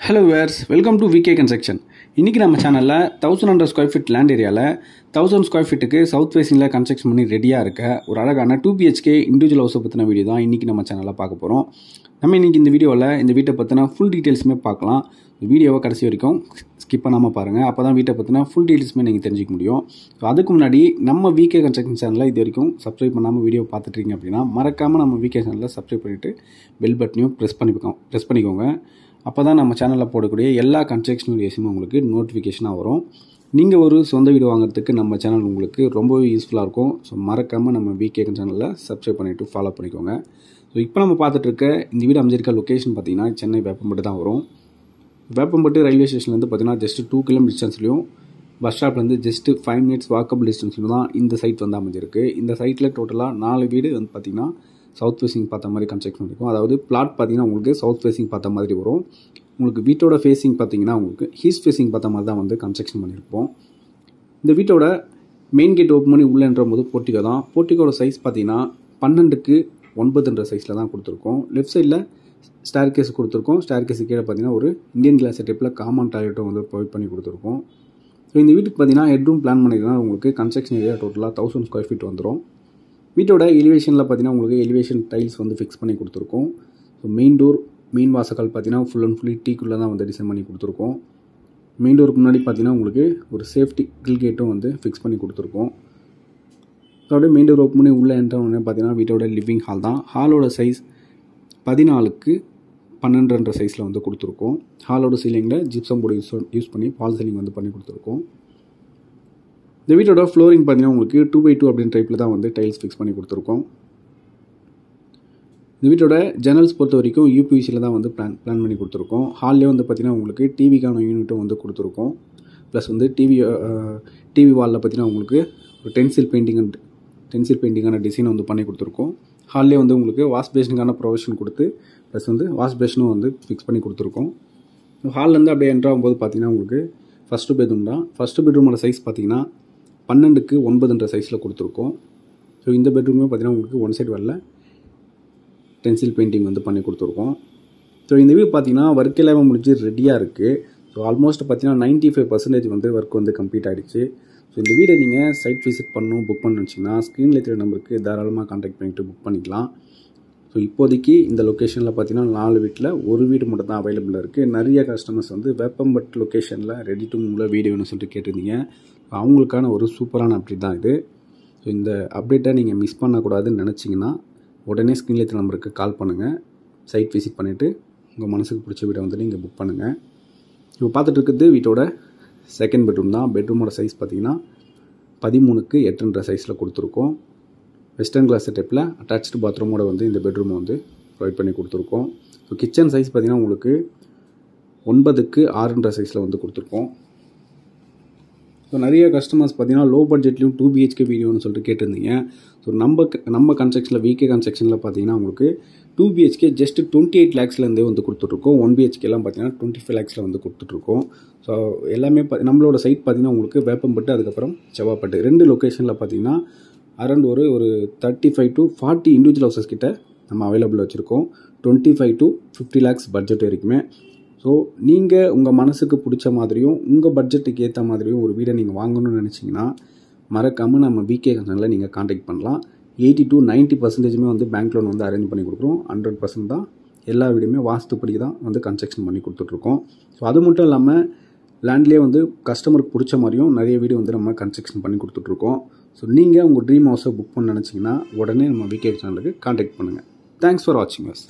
Hello viewers, welcome to VK Construction. இன்னைக்கு நம்ம சேனல்ல 1100 ஸ்கொயர் ஃபீட் லேண்ட் ஏரியால 1000 ஸ்கொயர் ஃபீட்டுக்கு சவுத் ஃபேசிங்ல கன்ஸ்ட்ரக்ஷன் பண்ணி ரெடியா இருக்க ஒரு அழகான 2 BHK இண்டிவிஜுவல் ஹவுஸ் பத்தின வீடியோ தான் இன்னைக்கு நம்ம சேனல்ல பார்க்க போறோம். நம்ம இன்னைக்கு இந்த வீடியோல இந்த வீட்டை பத்தின ஃபுல் டீடைல்ஸ்மே பார்க்கலாம். வீடியோவை கடைசி வரைக்கும் ஸ்கிப் பண்ணாம பாருங்க. அப்பதான் வீட்டை பத்தின ஃபுல் டீடைல்ஸ்மே நீங்க தெரிஞ்சுக்க முடியும். அதுக்கு முன்னாடி நம்ம VK Construction சேனலை இது வரைக்கும் சப்ஸ்கிரைப் பண்ணாம வீடியோ பார்த்துட்டு இருக்கீங்க அப்படின்னா மறக்காம நம்ம VK சேனலை சப்ஸ்கிரைப் பண்ணிட்டு பெல் பட்டனையும் பிரஸ் பண்ணிக்கோங்க. அப்போ தான் நம்ம சேனலில் போடக்கூடிய எல்லா கன்ஸ்ட்ரக்ஷன் வீடியோஸும் உங்களுக்கு நோட்டிஃபிகேஷனாக வரும். நீங்கள் ஒரு சொந்த வீடு வாங்குறதுக்கு நம்ம சேனல் உங்களுக்கு ரொம்பவே யூஸ்ஃபுல்லாக இருக்கும். ஸோ மறக்காமல் நம்ம VK சேனலில் சப்ஸ்கிரைப் பண்ணிவிட்டு ஃபாலோ பண்ணிக்கோங்க. ஸோ இப்போ நம்ம பார்த்துட்டு இருக்க இந்த வீடு அமைஞ்சிருக்க லொக்கேஷன் பார்த்தீங்கன்னா சென்னை வேப்பம்பட்டு தான் வரும். வேப்பம்பட்டு ரயில்வே ஸ்டேஷன்லேருந்து பார்த்தீங்கன்னா ஜஸ்ட் 2 கிலோமீட்டர் டிஸ்டன்ஸ்லையும் பஸ் ஸ்டாப்லேருந்து ஜஸ்ட் 5 மினிட்ஸ் வாக்கபிள் டிஸ்டன்ஸ்லையும் தான் இந்த சைட் வந்து அமைஞ்சிருக்கு. இந்த சைட்டில் டோட்டலாக 4 வீடு வந்து பார்த்திங்கன்னா சவுத் ஃபேசிங் பார்த்த மாதிரி கன்ஸ்ட்ரக்ஷன் இருக்கும். அதாவது பிளாட் பார்த்தீங்கன்னா உங்களுக்கு சவுத் ஃபேசிங் பார்த்த மாதிரி வரும். உங்களுக்கு வீட்டோட ஃபேசிங் பார்த்தீங்கன்னா உங்களுக்கு ஈஸ்ட் ஃபேசிங் பார்த்த மாதிரி தான் வந்து கன்ஸ்ட்ரக்ஷன் பண்ணியிருப்போம். இந்த வீட்டோட மெயின் கேட் ஓப்பன் பண்ணி உள்ளேன்ற போது போர்ட்டிகோ தான். போர்ட்டிகோட சைஸ் பார்த்தீங்கன்னா 12க்கு 9 சைஸில் தான் கொடுத்துருக்கோம். லெஃப்ட் சைடில் ஸ்டேர் கேஸ் கொடுத்துருக்கோம். ஸ்டேர் கேஸு கீழே பார்த்தீங்கன்னா ஒரு இந்தியன் கிளாஸ் செட்டப்பில் காமன் டாய்லெட்டும் வந்து ப்ரொவைட் பண்ணி கொடுத்துருக்கோம். ஸோ இந்த வீட்டுக்கு பார்த்தீங்கன்னா ஹெட்ரூம் பிளான் பண்ணிங்கன்னா உங்களுக்கு கன்ஸ்ட்ரக்ஷன் ஏரியா டோட்டலாக 1000 ஸ்கொயர் ஃபீட் வந்துடும். வீட்டோட எலிவேஷனில் பார்த்தீங்கன்னா உங்களுக்கு எலிவேஷன் டைல்ஸ் வந்து ஃபிக்ஸ் பண்ணி கொடுத்துருக்கோம். ஸோ மெயின் டோர் மெயின் வாசக்கால் பார்த்தீங்கன்னா ஃபுல் அண்ட் ஃபுல்லி டீக்குள்ளே தான் வந்து டிசைன் பண்ணி கொடுத்துருக்கோம். மெயின் டோருக்கு முன்னாடி பார்த்தீங்கன்னா உங்களுக்கு ஒரு சேஃப்டி கில் கேட்டும் வந்து ஃபிக்ஸ் பண்ணி கொடுத்துருக்கோம். ஸோ அப்படியே மெயின் டோர் ஓப்பன் பண்ணி உள்ளே என்ட்ரவுடனே பார்த்தீங்கன்னா வீட்டோட லிவிங் ஹால் தான். ஹாலோட சைஸ் 14க்கு 12 சைஸில் வந்து கொடுத்துருக்கோம். ஹாலோட சீலிங்கில் ஜிப்சம் போர்டு யூஸ் பண்ணி ஃபால் சீலிங் வந்து பண்ணி கொடுத்துருக்கோம். இந்த வீட்டோட ஃப்ளோரிங் பார்த்தீங்கன்னா உங்களுக்கு 2x2 அப்படின்ற டைப்பில் தான் வந்து டைல்ஸ் ஃபிக்ஸ் பண்ணி கொடுத்துருக்கோம். இந்த வீட்டோட ஜன்னல்ஸ் பொறுத்த வரைக்கும் UPVCயில் தான் வந்து பிளான் பண்ணி கொடுத்துருக்கோம். ஹால்லேயே வந்து பார்த்தீங்கன்னா உங்களுக்கு டிவிக்கான யூனிட்டும் வந்து கொடுத்துருக்கோம். ப்ளஸ் வந்து டிவி வாலில் பார்த்தீங்கன்னா உங்களுக்கு ஒரு டென்சில் பெயிண்டிங்கான டிசைன் வந்து பண்ணி கொடுத்துருக்கோம். ஹால்லேயே வந்து உங்களுக்கு வாஷ் பேஷனுக்கான ப்ரொவிஷன் கொடுத்து ப்ளஸ் வந்து வாஷ் பேஷனும் வந்து ஃபிக்ஸ் பண்ணி கொடுத்துருக்கோம். ஹால்லேருந்து அப்படியே என்ட்ரு ஆகும்போது பார்த்தீங்கன்னா உங்களுக்கு ஃபஸ்ட்டு பெட்ரூம் தான். ஃபஸ்ட்டு பெட்ரூமோட சைஸ் பார்த்தீங்கன்னா 12க்கு 9 சைஸில் கொடுத்துருக்கோம். ஸோ இந்த பெட்ரூமே பார்த்தீங்கன்னா உங்களுக்கு ஒன் சைடு வரல டென்சில் பெயிண்டிங் வந்து பண்ணி கொடுத்துருக்கோம். ஸோ இந்த வீடு பார்த்தீங்கன்னா ஒர்க் எல்லாமே முடிஞ்சு ரெடியாக இருக்குது. ஸோ ஆல்மோஸ்ட் பார்த்தீங்கன்னா 95% வந்து ஒர்க் வந்து கம்ப்ளீட் ஆகிடுச்சு. ஸோ இந்த வீடை நீங்கள் சைட் விசிட் புக் பண்ணணும்னு வச்சிங்கன்னா ஸ்க்ரீனில் இருக்கிற நம்பருக்கு தாராளமாக கான்டாக்ட் பண்ணிவிட்டு புக் பண்ணிக்கலாம். ஸோ இப்போதைக்கு இந்த லொக்கேஷனில் பார்த்தீங்கன்னா 4 வீட்டில் ஒரு வீடு மட்டும் தான் அவைலபிளாக இருக்குது. நிறைய கஸ்டமர்ஸ் வந்து வேப்பம்பட் லொக்கேஷனில் ரெடி டு மூவில் வீடியோ வேணும்னு சொல்லிட்டு கேட்டிருந்தீங்க. அவங்களுக்கான ஒரு சூப்பரான அப்டேட் தான் இது. ஸோ இந்த அப்டேட்டை நீங்கள் மிஸ் பண்ணக்கூடாதுன்னு நினச்சிங்கன்னா உடனே ஸ்க்ரீனில் இருக்கிற நம்பருக்கு கால் பண்ணுங்கள். சைட் விசிட் பண்ணிவிட்டு உங்கள் மனசுக்கு பிடிச்ச வீடை வந்து நீங்கள் புக் பண்ணுங்கள். இப்போ பார்த்துட்டு இருக்கிறது வீட்டோட செகண்ட் பெட்ரூம் தான். பெட்ரூமோட சைஸ் பார்த்தீங்கன்னா 13க்கு 8 சைஸில் கொடுத்துருக்கோம். வெஸ்டர்ன் கிளாஸ் செட்டப்பில் அட்டாச்சு பாத்ரூமோட வந்து இந்த பெட்ரூமை வந்து ப்ரொவைட் பண்ணி கொடுத்துருக்கோம். ஸோ கிச்சன் சைஸ் பார்த்தீங்கன்னா உங்களுக்கு 9க்கு 6 சைஸில் வந்து கொடுத்துருக்கோம். ஸோ நிறைய கஸ்டமர்ஸ் பார்த்தீங்கன்னா லோ பட்ஜெட்லையும் 2 BHK வீடியோன்னு சொல்லிட்டு கேட்டிருந்தீங்க. ஸோ நம்ம கன்ஸ்ட்ரக்ஷனில் VK கன்ஸ்ட்ரக்ஷனில் பார்த்தீங்கன்னா உங்களுக்கு 2 BHK ஜஸ்ட் 28 lakhsலேருந்தே வந்து கொடுத்துட்ருக்கோம். 1 BHKலாம் பார்த்தீங்கன்னா 25 lakhsல வந்து கொடுத்துட்ருக்கோம். ஸோ எல்லாமே நம்மளோட சைட் பார்த்தீங்கன்னா உங்களுக்கு வேப்பம்பட்டு அதுக்கப்புறம் செவ்வாப்பட்டு 2 லொக்கேஷனில் பார்த்தீங்கன்னா அரௌண்ட் ஒரு 35 to 40 இண்டிவிஜுவல் ஹவுசஸ் கிட்ட நம்ம அவைலபிள் வச்சுருக்கோம். 25 to 50 lakhs பட்ஜெட் வரைக்குமே. ஸோ நீங்கள் உங்கள் மனசுக்கு பிடிச்ச மாதிரியும் உங்கள் பட்ஜெட்டுக்கு ஏற்ற மாதிரியும் ஒரு வீடை நீங்கள் வாங்கணும்னு நினச்சிங்கன்னா மறக்காமல் நம்ம VK சேனலில் நீங்கள் காண்டாக்ட் பண்ணலாம். 80 to 90% வந்து பேங்க் லோன் வந்து அரேஞ்ச் பண்ணி கொடுக்குறோம். 100% தான் எல்லா வீடுமே வாஸ்துப்படி தான் வந்து கன்ஸ்ட்ரக்ஷன் பண்ணி கொடுத்துட்ருக்கோம். ஸோ அது மட்டும் இல்லாமல் லேண்ட்லேயே வந்து கஸ்டமருக்கு பிடிச்ச மாதிரியும் நிறைய வீடு வந்து நம்ம கன்ஸ்ட்ரக்ஷன் பண்ணி கொடுத்துட்ருக்கோம். ஸோ நீங்கள் உங்கள் ட்ரீம் ஹவுஸை புக் பண்ண நினச்சிங்கன்னா உடனே நம்ம VK சேனலுக்கு காண்டாக்ட் பண்ணுங்கள். தேங்க்ஸ் ஃபார் வாட்சிங் அஸ்.